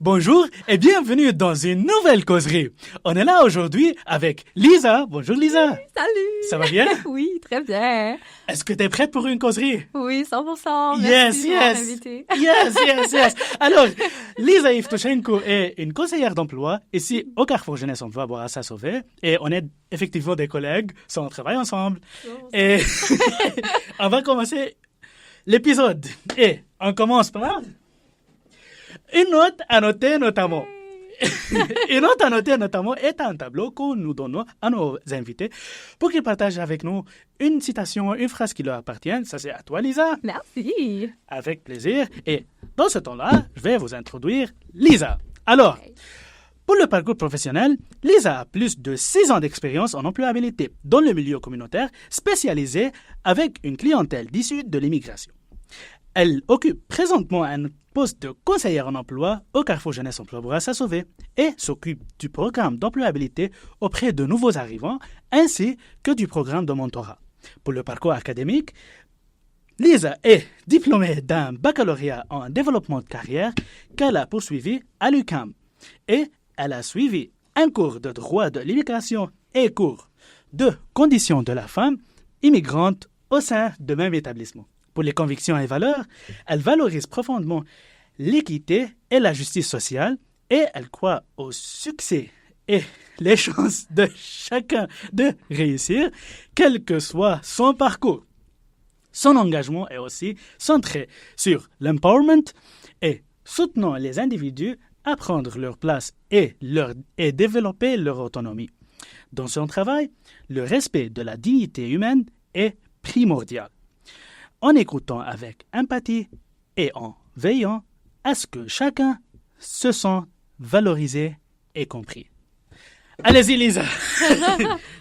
Bonjour et bienvenue dans une nouvelle causerie. On est là aujourd'hui avec Lisa. Bonjour Lisa. Salut. Ça va bien? Oui, très bien. Est-ce que tu es prête pour une causerie? Oui, 100%. Merci de m'avoir invité. Yes. Alors, Lisa Yevtushenko est une conseillère d'emploi ici au Carrefour Jeunesse Emploi Bourassa-Sauvé et on est effectivement des collègues, on travaille ensemble. Et on va commencer l'épisode. Et on commence par une note à noter notamment. Une note à noter notamment est un tableau que nous donnons à nos invités pour qu'ils partagent avec nous une citation, une phrase qui leur appartient. Ça, c'est à toi, Lisa. Merci. Avec plaisir. Et dans ce temps-là, je vais vous introduire Lisa. Alors, pour le parcours professionnel, Lisa a plus de 6 ans d'expérience en employabilité dans le milieu communautaire spécialisé avec une clientèle d'issue de l'immigration. Elle occupe présentement un poste de conseillère en emploi au Carrefour Jeunesse Emploi Bourassa-Sauvé et s'occupe du programme d'employabilité auprès de nouveaux arrivants ainsi que du programme de mentorat. Pour le parcours académique, Lisa est diplômée d'un baccalauréat en développement de carrière qu'elle a poursuivi à l'UQAM et elle a suivi un cours de droit de l'immigration et cours de conditions de la femme immigrante au sein de même établissement. Pour les convictions et valeurs, elle valorise profondément l'équité et la justice sociale et elle croit au succès et les chances de chacun de réussir, quel que soit son parcours. Son engagement est aussi centré sur l'empowerment et soutenant les individus à prendre leur place et développer leur autonomie. Dans son travail, le respect de la dignité humaine est primordial. En écoutant avec empathie et en veillant à ce que chacun se sente valorisé et compris. Allez-y, Lisa.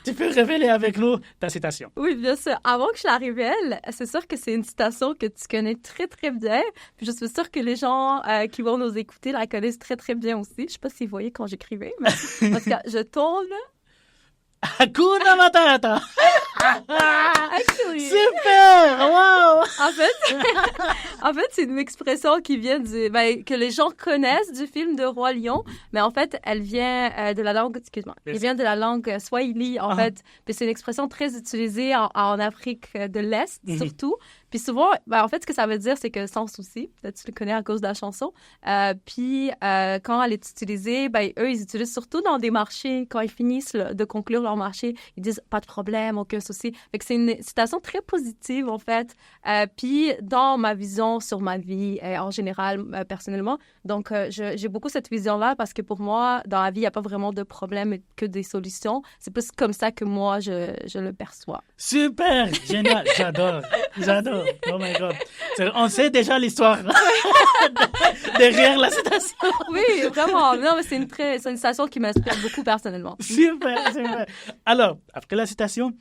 Tu peux révéler avec nous ta citation. Oui, bien sûr. Avant que je la révèle, c'est sûr que c'est une citation que tu connais très, très bien. Puis je suis sûre que les gens qui vont nous écouter la connaissent très, très bien aussi. Je ne sais pas si vous voyez quand j'écrivais, mais en tout cas, je tourne. Hakuna Matata! Actually. Super! Wow! En fait, c'est une expression qui vient que les gens connaissent du film de Roi Lion, mais en fait, elle vient de la langue, elle vient de la langue Swahili, en fait. Puis c'est une expression très utilisée en Afrique de l'Est, surtout. Puis souvent, en fait, ce que ça veut dire, c'est que sans souci, peut-être tu le connais à cause de la chanson. Puis quand elle est utilisée, eux, ils utilisent surtout dans des marchés, quand ils finissent de conclure leur marché, ils disent pas de problème, aucun souci. Fait que c'est une citation très positive, en fait. Puis dans ma vision sur ma vie, en général, personnellement, donc j'ai beaucoup cette vision-là parce que pour moi, dans la vie, il n'y a pas vraiment de problème que des solutions. C'est plus comme ça que moi, je le perçois. Super! Génial! J'adore! Oh my God! On sait déjà l'histoire derrière la citation. Oui, vraiment. Non, mais c'est une citation qui m'inspire beaucoup personnellement. Super! Alors, après la citation,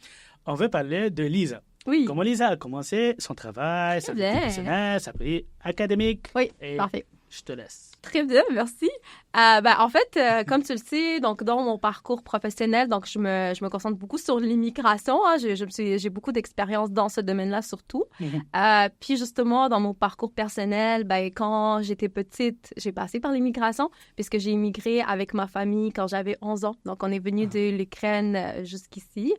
on veut parler de Lisa. Oui. Comment Lisa a commencé son travail, sa vie professionnelle, sa vie académique. Oui, parfait. Je te laisse. Très bien, merci. En fait, comme tu le sais, donc dans mon parcours professionnel, donc je me concentre beaucoup sur l'immigration. Hein. J'ai beaucoup d'expérience dans ce domaine-là surtout. Puis justement, dans mon parcours personnel, quand j'étais petite, j'ai passé par l'immigration puisque j'ai immigré avec ma famille quand j'avais 11 ans. Donc on est venu de l'Ukraine jusqu'ici.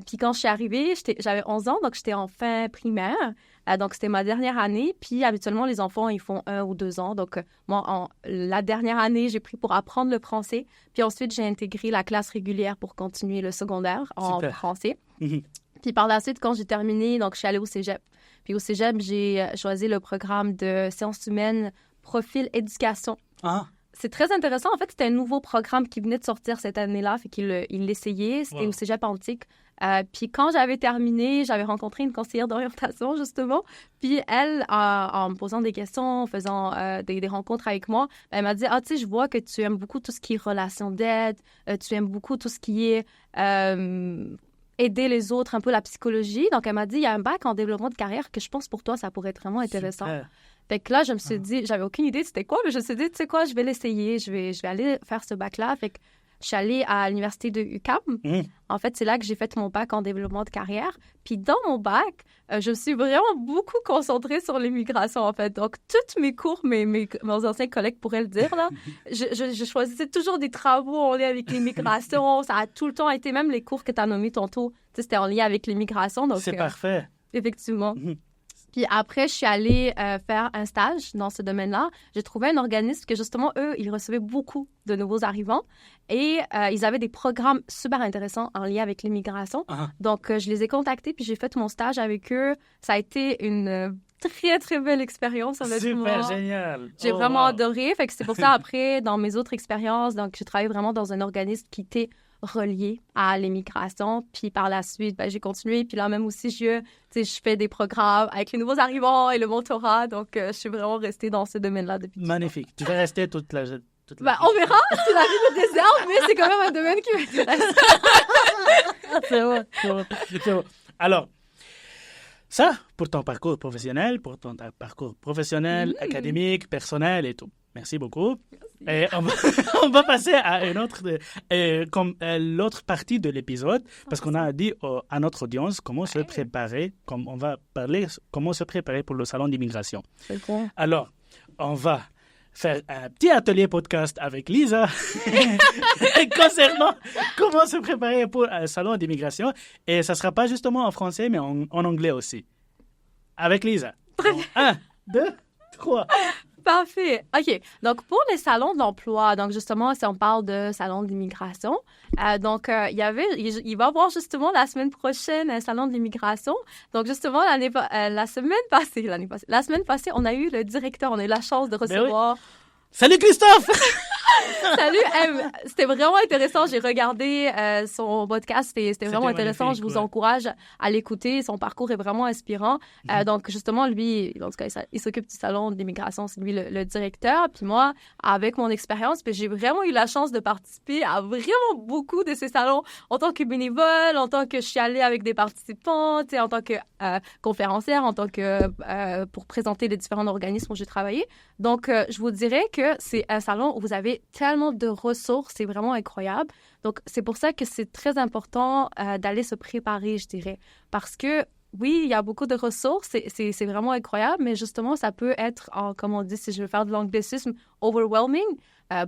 Puis quand je suis arrivée, j'avais 11 ans, donc j'étais en fin primaire. Donc, c'était ma dernière année. Puis, habituellement, les enfants, ils font 1 ou 2 ans. Donc, moi, la dernière année, j'ai pris pour apprendre le français. Puis ensuite, j'ai intégré la classe régulière pour continuer le secondaire en français. Puis par la suite, quand j'ai terminé, donc, je suis allée au cégep. Puis au cégep, j'ai choisi le programme de sciences humaines, profil éducation. C'est très intéressant. En fait, c'était un nouveau programme qui venait de sortir cette année-là. Fait qu'il l'essayait. C'était au cégep antique. Puis quand j'avais terminé, j'avais rencontré une conseillère d'orientation, justement. Puis elle, en me posant des questions, en faisant des rencontres avec moi, elle m'a dit « Ah, tu sais, je vois que tu aimes beaucoup tout ce qui est relation d'aide, tu aimes beaucoup tout ce qui est aider les autres, un peu la psychologie. » Donc, elle m'a dit « Il y a un bac en développement de carrière que je pense pour toi, ça pourrait être vraiment intéressant. » Fait que là, je me suis dit, j'avais aucune idée de c'était quoi, mais je me suis dit, tu sais quoi, je vais l'essayer, je vais aller faire ce bac-là. Fait que je suis allée à l'université de UQAM. En fait, c'est là que j'ai fait mon bac en développement de carrière. Puis dans mon bac, je me suis vraiment beaucoup concentrée sur l'immigration, en fait. Donc, tous mes cours, mes anciens collègues pourraient le dire, là, je choisissais toujours des travaux en lien avec l'immigration. Ça a tout le temps été, même les cours que tu as nommés tantôt, c'était en lien avec l'immigration. Donc, c'est parfait. Effectivement. Puis après, je suis allée faire un stage dans ce domaine-là. J'ai trouvé un organisme que, justement, eux, ils recevaient beaucoup de nouveaux arrivants et ils avaient des programmes super intéressants en lien avec l'immigration. Donc, je les ai contactés puis j'ai fait mon stage avec eux. Ça a été une très, très belle expérience, honnêtement. Super génial! J'ai vraiment adoré. Fait que c'est pour ça, après, dans mes autres expériences, donc, j'ai travaillé vraiment dans un organisme qui était relié à l'immigration. Puis par la suite, j'ai continué. Puis là, même aussi, je fais des programmes avec les nouveaux arrivants et le mentorat. Donc, je suis vraiment restée dans ce domaine-là depuis tout Magnifique. Tu vas rester toute la vie. On verra si la vie me déserte, mais c'est quand même un domaine qui m'intéresse. C'est bon. Alors, ça, pour ton parcours professionnel, académique, personnel et tout. Merci beaucoup. Et on va passer à une autre, l'autre partie de l'épisode, parce qu'on a dit à notre audience comment se préparer, on va parler comment se préparer pour le salon d'immigration. Okay. Alors, on va faire un petit atelier podcast avec Lisa concernant comment se préparer pour un salon d'immigration. Et ça ne sera pas justement en français, mais en anglais aussi. Avec Lisa. 1, 2, 3. Parfait. OK. Donc, pour les salons d'emploi, donc justement, si on parle de salon d'immigration, il va y avoir justement la semaine prochaine un salon d'immigration. Donc, justement, la semaine passée, on a eu le directeur, on a eu la chance de recevoir... Oui. Salut Christophe! Salut! C'était vraiment intéressant. J'ai regardé son podcast. C'était vraiment intéressant. Je vous encourage à l'écouter. Son parcours est vraiment inspirant. Donc, justement, lui, en tout cas, il s'occupe du salon d'immigration. C'est lui le directeur. Puis moi, avec mon expérience, j'ai vraiment eu la chance de participer à vraiment beaucoup de ces salons en tant que bénévole, en tant que je suis allée avec des participants, en tant que conférencière, en tant que pour présenter les différents organismes où j'ai travaillé. Donc, je vous dirais que c'est un salon où vous avez tellement de ressources, c'est vraiment incroyable. Donc, c'est pour ça que c'est très important d'aller se préparer, je dirais. Parce que, oui, il y a beaucoup de ressources, c'est vraiment incroyable, mais justement, ça peut être, comme on dit, si je veux faire de l'anglicisme, overwhelming,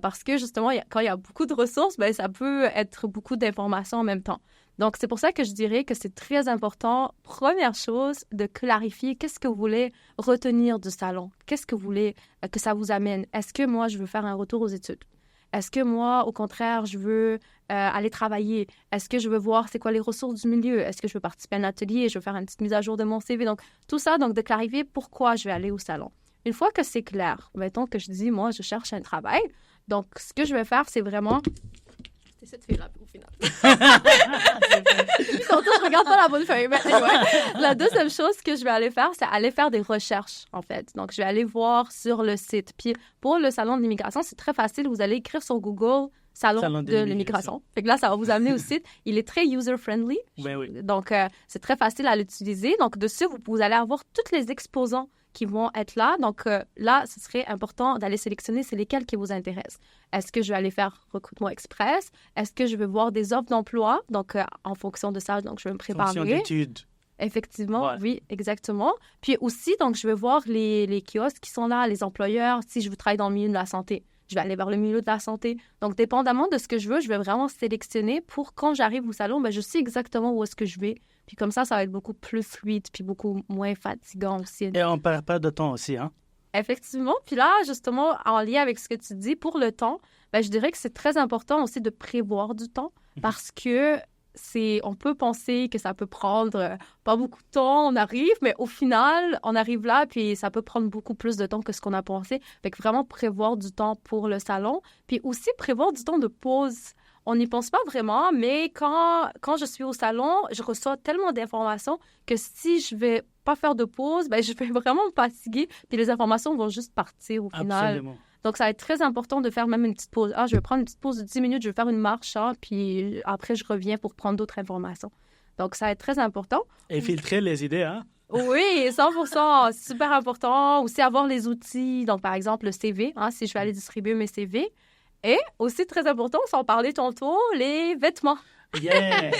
parce que, justement, quand il y a beaucoup de ressources, ça peut être beaucoup d'informations en même temps. Donc, c'est pour ça que je dirais que c'est très important, première chose, de clarifier qu'est-ce que vous voulez retenir du salon. Qu'est-ce que vous voulez que ça vous amène? Est-ce que moi, je veux faire un retour aux études? Est-ce que moi, au contraire, je veux aller travailler? Est-ce que je veux voir c'est quoi les ressources du milieu? Est-ce que je veux participer à un atelier? Je veux faire une petite mise à jour de mon CV? Donc, tout ça, donc de clarifier pourquoi je vais aller au salon. Une fois que c'est clair, mettons que je dis, moi, je cherche un travail. Donc, ce que je vais faire, c'est vraiment... C'est cette fille-là, au final. Je regarde pas la bonne feuille. Mais anyway, la deuxième chose que je vais aller faire, c'est aller faire des recherches, en fait. Donc, je vais aller voir sur le site. Puis, pour le salon de l'immigration, c'est très facile. Vous allez écrire sur Google « Salon de l'immigration ». Fait que là, ça va vous amener au site. Il est très user-friendly. Oui. Donc, c'est très facile à l'utiliser. Donc, dessus, vous allez avoir tous les exposants qui vont être là. Donc là, ce serait important d'aller sélectionner c'est lesquels qui vous intéressent. Est-ce que je vais aller faire recrutement express? Est-ce que je vais voir des offres d'emploi? Donc, en fonction de ça, donc je vais me préparer. Fonction d'études. Effectivement, voilà. Oui, exactement. Puis aussi, donc, je vais voir les kiosques qui sont là, les employeurs, si je veux travailler dans le milieu de la santé. Je vais aller vers le milieu de la santé. Donc, dépendamment de ce que je veux, je vais vraiment sélectionner pour quand j'arrive au salon, je sais exactement où est-ce que je vais. Puis comme ça va être beaucoup plus fluide puis beaucoup moins fatigant aussi. Et on ne perd pas de temps aussi, hein? Effectivement. Puis là, justement, en lien avec ce que tu dis, pour le temps, je dirais que c'est très important aussi de prévoir du temps parce que on peut penser que ça peut prendre pas beaucoup de temps, on arrive, mais au final, on arrive là, puis ça peut prendre beaucoup plus de temps que ce qu'on a pensé. Fait que vraiment prévoir du temps pour le salon, puis aussi prévoir du temps de pause. On n'y pense pas vraiment, mais quand je suis au salon, je reçois tellement d'informations que si je vais pas faire de pause, je vais vraiment me fatiguer, puis les informations vont juste partir au final. Absolument. Donc, ça va être très important de faire même une petite pause. Je vais prendre une petite pause de 10 minutes, je vais faire une marche, puis après, je reviens pour prendre d'autres informations. Donc, ça va être très important. Et filtrer les idées, hein? Oui, 100%, c'est super important. Aussi, avoir les outils. Donc, par exemple, le CV, si je vais aller distribuer mes CV. Et aussi très important, sans parler tantôt, les vêtements. Yeah.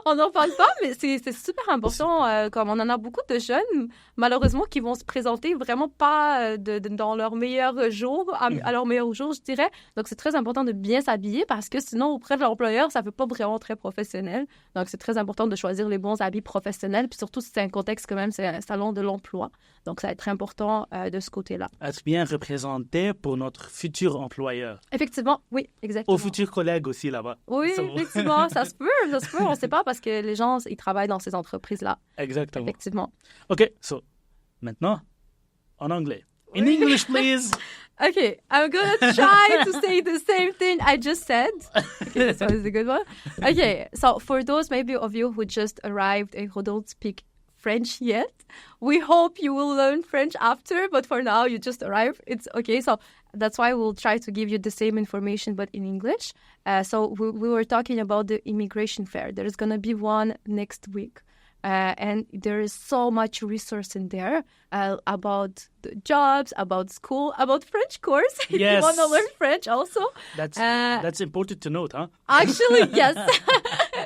On n'en parle pas, mais c'est super important. Comme on en a beaucoup de jeunes, malheureusement, qui vont se présenter vraiment pas dans leur meilleur jour, à leur meilleur jour, je dirais. Donc, c'est très important de bien s'habiller parce que sinon, auprès de l'employeur, ça ne fait pas vraiment très professionnel. Donc, c'est très important de choisir les bons habits professionnels. Puis surtout, si c'est un contexte quand même, c'est un salon de l'emploi. Donc, ça va être très important de ce côté-là. Être bien représenté pour notre futur employeur. Effectivement, oui, exactement. Aux futurs collègues aussi là-bas. Oui, effectivement, ça se peut, on ne sait pas parce que les gens, ils travaillent dans ces entreprises-là. Exactement. Effectivement. OK, so, maintenant, en anglais. In English, please. Okay, I'm going to try to say the same thing I just said. Okay, this one is a good one. Okay, so for those maybe of you who just arrived and who don't speak French yet, we hope you will learn French after, but for now you just arrived. It's okay, so that's why we'll try to give you the same information but in English. So we were talking about the immigration fair. There's going to be one next week. And there is so much resource in there about the jobs, about school, about French course. If you want to learn French also. That's important to note, huh? Actually, yes.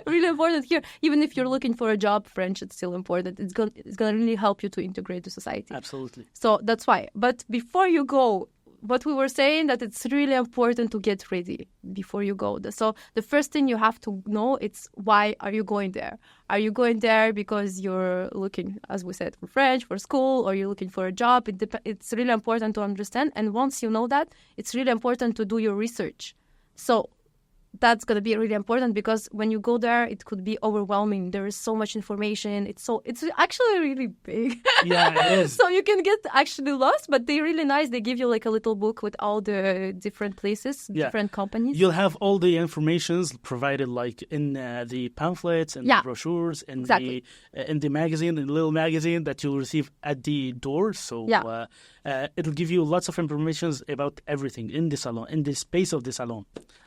Really important here. Even if you're looking for a job, French is still important. It's going to really help you to integrate the society. Absolutely. So that's why. But before you go, what we were saying, that it's really important to get ready before you go. So the first thing you have to know, it's why are you going there? Are you going there because you're looking, as we said, for French, for school, or you're looking for a job? It's really important to understand. And once you know that, it's really important to do your research. So that's going to be really important because when you go there, it could be overwhelming. There is so much information. It's actually really big. Yeah, it is. So you can get actually lost, but they're really nice. They give you like a little book with all the different places, different companies. You'll have all the informations provided like in the pamphlets and the brochures and in the magazine, in the little magazine that you'll receive at the door. So it'll give you lots of information about everything in the salon, in the space of the salon.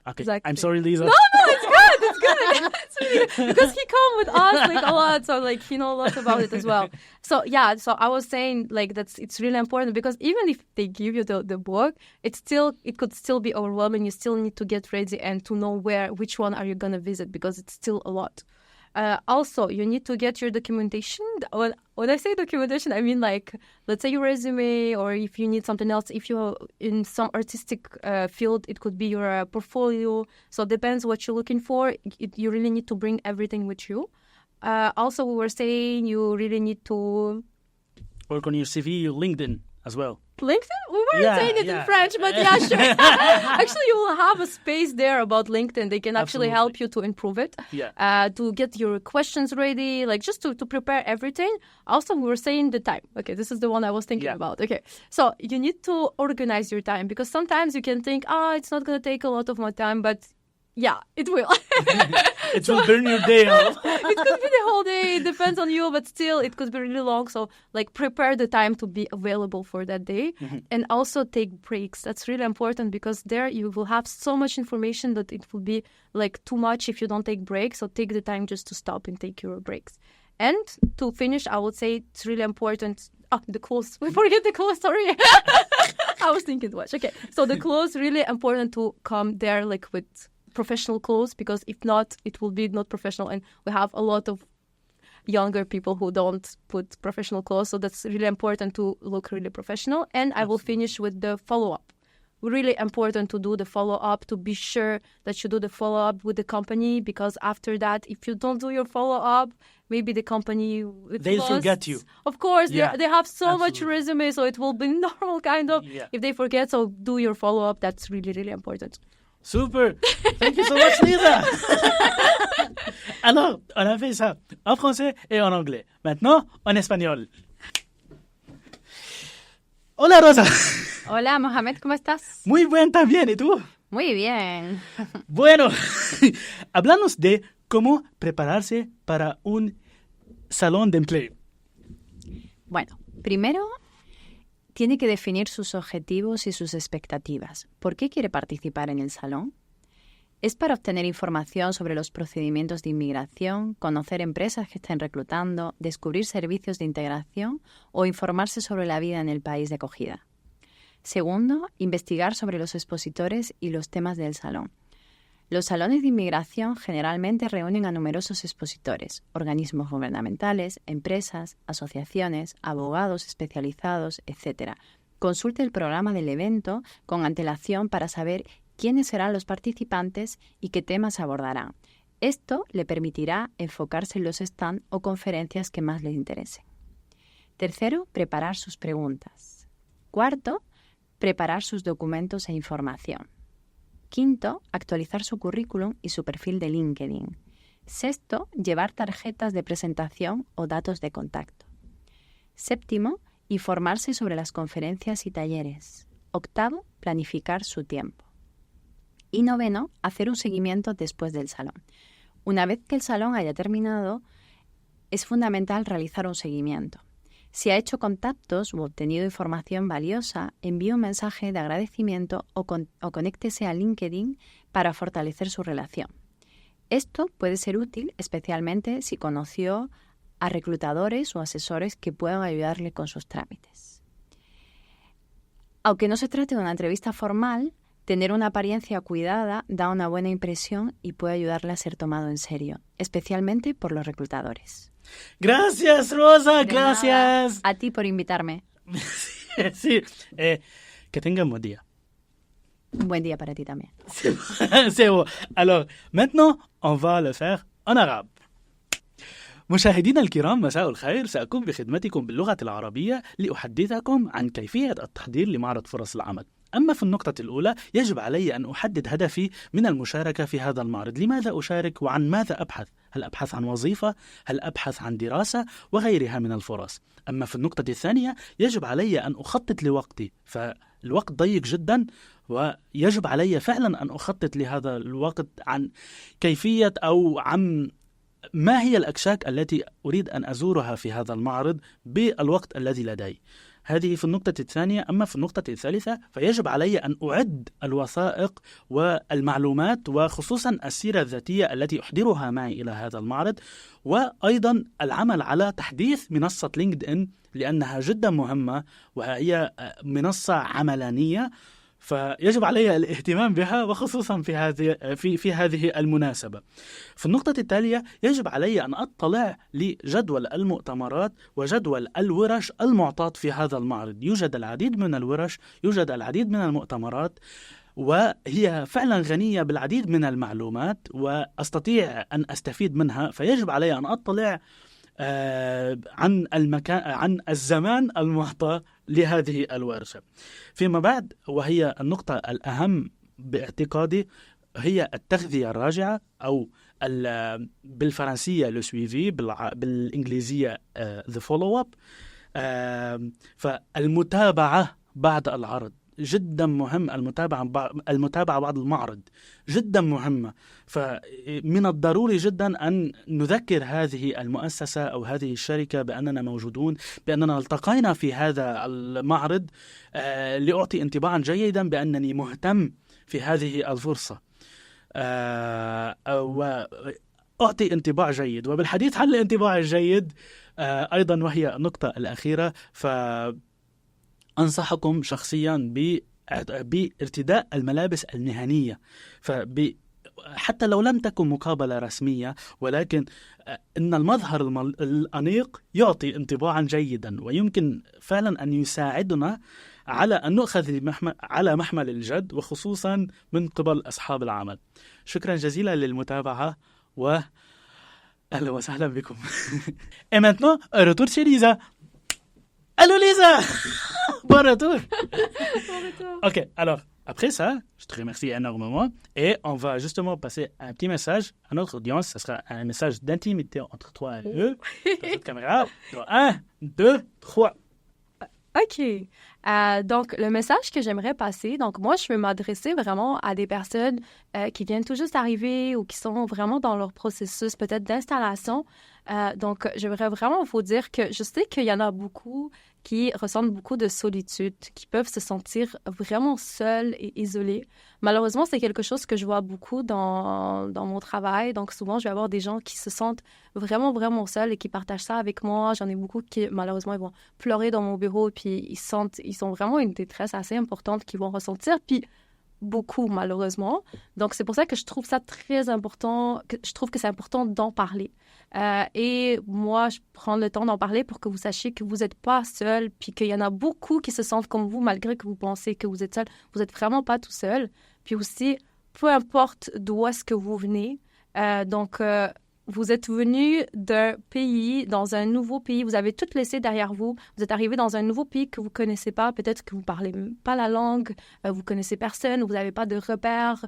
Okay, exactly. I'm sorry, Lisa. No, it's good. It's good. It's really good. Because he come with us like a lot, so like he knows a lot about it as well. So so I was saying like it's really important because even if they give you the book, it could still be overwhelming. You still need to get ready and to know which one are you gonna visit because it's still a lot. Also, you need to get your documentation. When I say documentation, I mean like, let's say your resume, or if you need something else, if you're in some artistic field, it could be your portfolio. So it depends what you're looking for. You really need to bring everything with you. Also, we were saying you really need to work on your CV, your LinkedIn as well. LinkedIn? We weren't saying it in French, but yeah, sure. Actually, you will have a space there about LinkedIn. They can actually help you to improve it, to get your questions ready, like just to prepare everything. Also, we were saying the time. Okay, this is the one I was thinking about. Okay, so you need to organize your time because sometimes you can think, it's not going to take a lot of my time, but yeah, it will. It will burn your day off. It could be the whole day. It depends on you, but still, it could be really long. So, like, prepare the time to be available for that day. Mm-hmm. And also take breaks. That's really important because there you will have so much information that it will be, like, too much if you don't take breaks. So take the time just to stop and take your breaks. And to finish, I would say it's really important. The clothes. We forget the clothes, sorry. I was thinking too much. Okay, so the clothes, really important to come there, like, with professional clothes, because if not, it will be not professional, and we have a lot of younger people who don't put professional clothes, so that's really important to look really professional. And I will finish with the follow-up. Really important to do the follow-up, to be sure that you do the follow-up with the company, because after that, if you don't do your follow-up, maybe the company they'll forget you. Of course, they have so much resume, so it will be normal kind of if they forget. So do your follow-up. That's really, really important. Super! Thank you so much, Lisa! Alors, on a fait ça en français et en anglais. Maintenant, en espagnol. Hola, Rosa. Hola, Mohamed, ¿cómo estás? Muy bien también, ¿y tú? Muy bien. Bueno, hablamos de cómo prepararse para un salón de empleo. Bueno, primero tiene que definir sus objetivos y sus expectativas. ¿Por qué quiere participar en el salón? ¿Es para obtener información sobre los procedimientos de inmigración, conocer empresas que estén reclutando, descubrir servicios de integración o informarse sobre la vida en el país de acogida? Segundo, investigar sobre los expositores y los temas del salón. Los salones de inmigración generalmente reúnen a numerosos expositores, organismos gubernamentales, empresas, asociaciones, abogados especializados, etc. Consulte el programa del evento con antelación para saber quiénes serán los participantes y qué temas abordarán. Esto le permitirá enfocarse en los stands o conferencias que más le interesen. Tercero, preparar sus preguntas. Cuarto, preparar sus documentos e información. Quinto, actualizar su currículum y su perfil de LinkedIn. Sexto, llevar tarjetas de presentación o datos de contacto. Séptimo, informarse sobre las conferencias y talleres. Octavo, planificar su tiempo. Y noveno, hacer un seguimiento después del salón. Una vez que el salón haya terminado, es fundamental realizar un seguimiento. Si ha hecho contactos u obtenido información valiosa, envíe un mensaje de agradecimiento o conéctese a LinkedIn para fortalecer su relación. Esto puede ser útil especialmente si conoció a reclutadores o asesores que puedan ayudarle con sus trámites. Aunque no se trate de una entrevista formal, tener una apariencia cuidada da una buena impresión y puede ayudarle a ser tomado en serio, especialmente por los reclutadores. Gracias, Rosa, De gracias. nada. A ti por invitarme. Sí, que tenga un buen día. Un buen día para ti también. C'est bon. Alors, maintenant, on va le faire en arabe. مشاهدينا الكرام، مساء الخير. سأكون بخدمتكم باللغة العربية لأحدثكم عن كيفية التحضير لمعرض فرص العمل. أما في النقطة الأولى، يجب علي أن أحدد هدفي من المشاركة في هذا المعرض. لماذا أشارك وعن ماذا أبحث؟ هل أبحث عن وظيفة؟ هل أبحث عن دراسة؟ وغيرها من الفرص. أما في النقطة الثانية، يجب علي أن أخطط لوقتي، فالوقت ضيق جدا ويجب علي فعلا أن أخطط لهذا الوقت عن كيفية أو عن ما هي الأكشاك التي أريد أن أزورها في هذا المعرض بالوقت الذي لدي. هذه في النقطة الثانية. أما في النقطة الثالثة، فيجب علي أن أعد الوثائق والمعلومات وخصوصا السيرة الذاتية التي أحضرها معي إلى هذا المعرض، وأيضا العمل على تحديث منصة لينكد إن لأنها جدا مهمة وهي منصة عملانية، فيجب علي الاهتمام بها وخصوصا في هذه المناسبة. في النقطة التالية، يجب علي أن أطلع لجدول المؤتمرات وجدول الورش المعطاة في هذا المعرض. يوجد العديد من الورش، يوجد العديد من المؤتمرات، وهي فعلا غنية بالعديد من المعلومات وأستطيع أن أستفيد منها، فيجب علي أن أطلع عن المكان، عن الزمان المعطى لهذه الورشة. فيما بعد، وهي النقطة الأهم باعتقادي، هي التغذية الراجعة أو بالفرنسية le suivi، بالإنجليزية the follow up. فالمتابعة بعد العرض جدا مهم. المتابعة بعد المعرض جدا مهمة، فمن الضروري جدا أن نذكر هذه المؤسسة أو هذه الشركة بأننا موجودون، بأننا التقينا في هذا المعرض، لأعطي انطباعا جيدا بأنني مهتم في هذه الفرصة، وأعطي انطباع جيد. وبالحديث عن الانطباع الجيد أيضا، وهي النقطة الأخيرة، أنصحكم شخصيا بارتداء الملابس المهنية، حتى لو لم تكن مقابلة رسمية، ولكن إن المظهر الأنيق يعطي انطباعا جيدا ويمكن فعلا أن يساعدنا على أن نؤخذ على محمل الجد، وخصوصا من قبل أصحاب العمل. شكرا جزيلا للمتابعة وأهلا وسهلا بكم. Et maintenant, retour chez Lisa. Allô Lisa. Bon retour. Bon retour. Ok, alors, après ça, je te remercie énormément et on va justement passer un petit message à notre audience. Ce sera un message d'intimité entre toi et eux. Dans cette caméra. 1, 2, 3. OK. Donc, le message que j'aimerais passer, donc moi, je veux m'adresser vraiment à des personnes qui viennent tout juste d'arriver ou qui sont vraiment dans leur processus peut-être d'installation. Donc, j'aimerais vraiment vous dire que je sais qu'il y en a beaucoup qui ressentent beaucoup de solitude, qui peuvent se sentir vraiment seuls et isolés. Malheureusement, c'est quelque chose que je vois beaucoup dans mon travail. Donc, souvent, je vais avoir des gens qui se sentent vraiment, vraiment seuls et qui partagent ça avec moi. J'en ai beaucoup qui, malheureusement, ils vont pleurer dans mon bureau puis ils ont vraiment une détresse assez importante qu'ils vont ressentir. Puis, beaucoup, malheureusement. Donc, c'est pour ça que je trouve ça très important, je trouve que c'est important d'en parler. Et moi, je prends le temps d'en parler pour que vous sachiez que vous n'êtes pas seul, puis qu'il y en a beaucoup qui se sentent comme vous, malgré que vous pensez que vous êtes seul. Vous n'êtes vraiment pas tout seul. Puis aussi, peu importe d'où est-ce que vous venez, vous êtes venu d'un pays, dans un nouveau pays, vous avez tout laissé derrière vous, vous êtes arrivé dans un nouveau pays que vous ne connaissez pas, peut-être que vous ne parlez pas la langue, vous ne connaissez personne, vous n'avez pas de repères,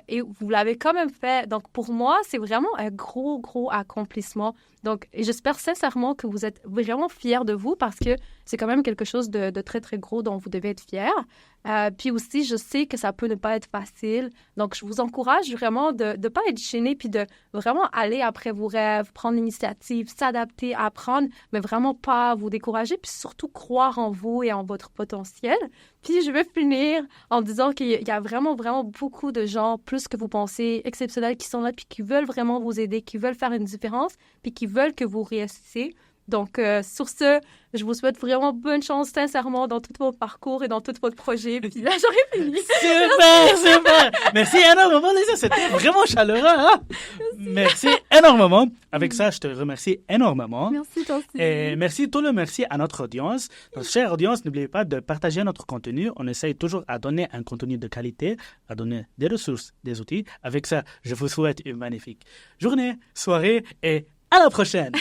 et vous l'avez quand même fait. Donc, pour moi, c'est vraiment un gros, gros accomplissement. Donc, et j'espère sincèrement que vous êtes vraiment fiers de vous parce que c'est quand même quelque chose de très, très gros dont vous devez être fiers. Puis aussi, je sais que ça peut ne pas être facile. Donc, je vous encourage vraiment de ne pas être gêné puis de vraiment aller après vos rêves, prendre l'initiative, s'adapter, apprendre, mais vraiment pas vous décourager puis surtout croire en vous et en votre potentiel. Puis, je vais finir en disant qu'il y a vraiment, vraiment beaucoup de gens, plus que vous pensez, exceptionnels, qui sont là puis qui veulent vraiment vous aider, qui veulent faire une différence puis qui veulent que vous réussissiez. Donc, sur ce, je vous souhaite vraiment bonne chance, sincèrement, dans tout votre parcours et dans tout votre projet. Puis là, j'aurais fini. Super! Merci énormément, Lisa. C'était vraiment chaleureux. Hein? Merci énormément. Avec ça, je te remercie énormément. Merci, toi aussi. Et merci à notre audience. Notre chère audience, n'oubliez pas de partager notre contenu. On essaye toujours à donner un contenu de qualité, à donner des ressources, des outils. Avec ça, je vous souhaite une magnifique journée, soirée et à la prochaine!